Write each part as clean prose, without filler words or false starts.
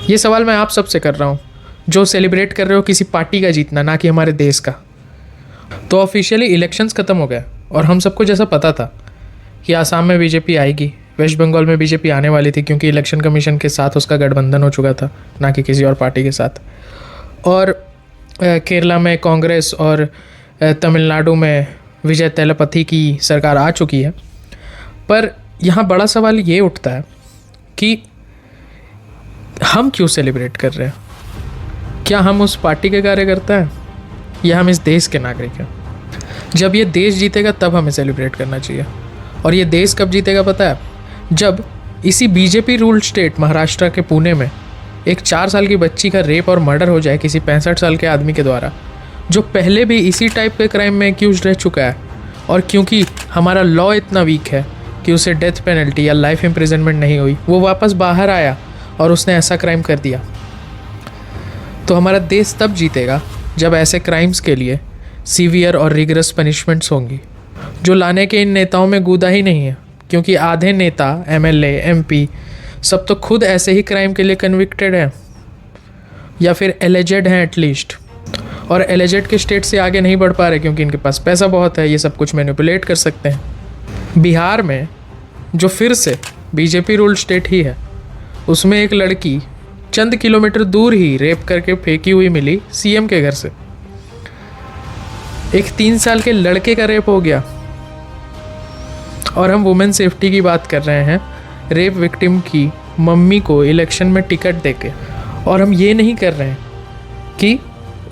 ये सवाल मैं आप सबसे कर रहा हूँ जो सेलिब्रेट कर रहे हो किसी पार्टी का जीतना, ना कि हमारे देश का। तो ऑफिशियली इलेक्शंस ख़त्म हो गए और हम सबको जैसा पता था कि आसाम में बीजेपी आएगी, वेस्ट बंगाल में बीजेपी आने वाली थी क्योंकि इलेक्शन कमीशन के साथ उसका गठबंधन हो चुका था, ना कि किसी और पार्टी के साथ। और केरला में कांग्रेस और तमिलनाडु में विजय तैलपथी की सरकार आ चुकी है। पर यहाँ बड़ा सवाल ये उठता है कि हम क्यों सेलिब्रेट कर रहे हैं? क्या हम उस पार्टी के कार्यकर्ता हैं या हम इस देश के नागरिक हैं? जब ये देश जीतेगा तब हमें सेलिब्रेट करना चाहिए। और ये देश कब जीतेगा पता है? जब इसी बीजेपी रूल्ड स्टेट महाराष्ट्र के पुणे में एक 4 साल की बच्ची का रेप और मर्डर हो जाए किसी 65 साल के आदमी के द्वारा, जो पहले भी इसी टाइप के क्राइम में एक्यूज रह चुका है। और क्योंकि हमारा लॉ इतना वीक है कि उसे डेथ पेनल्टी या लाइफ इम्प्रिजनमेंट नहीं हुई, वो वापस बाहर आया और उसने ऐसा क्राइम कर दिया। तो हमारा देश तब जीतेगा जब ऐसे क्राइम्स के लिए सीवियर और रिगरस पनिशमेंट्स होंगी, जो लाने के इन नेताओं में गूदा ही नहीं है। क्योंकि आधे नेता, एमएलए, एमपी सब तो खुद ऐसे ही क्राइम के लिए कन्विक्टेड हैं या फिर एलिजेड हैं एटलीस्ट। और एलिजेड के स्टेट से आगे नहीं बढ़ पा रहे क्योंकि इनके पास पैसा बहुत है, ये सब कुछ मैनिपुलेट कर सकते हैं। बिहार में जो फिर से बीजेपी रूल्ड स्टेट ही है, उसमें एक लड़की चंद किलोमीटर दूर ही रेप करके फेंकी हुई मिली सीएम के घर से। एक 3 साल के लड़के का रेप हो गया। और हम वुमेन सेफ्टी की बात कर रहे हैं, रेप विक्टिम की मम्मी को इलेक्शन में टिकट देके। और हम ये नहीं कर रहे हैं कि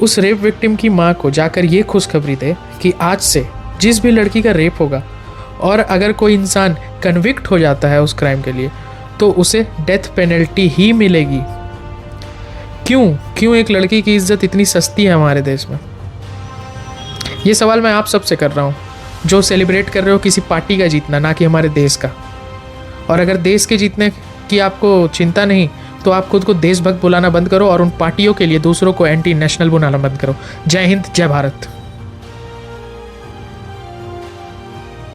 उस रेप विक्टिम की माँ को जाकर ये खुशखबरी दे कि आज से जिस भी लड़की का रेप होगा और अगर कोई इंसान कन्विक्ट हो जाता है उस क्राइम के लिए तो उसे डेथ पेनल्टी ही मिलेगी। क्यों एक लड़की की इज्जत इतनी सस्ती है हमारे देश में? ये सवाल मैं आप सबसे कर रहा हूँ जो सेलिब्रेट कर रहे हो किसी पार्टी का जीतना, ना कि हमारे देश का। और अगर देश के जीतने की आपको चिंता नहीं तो आप खुद को देशभक्त बुलाना बंद करो और उन पार्टियों के लिए दूसरों को एंटी नेशनल बुलाना बंद करो। जय हिंद, जय भारत।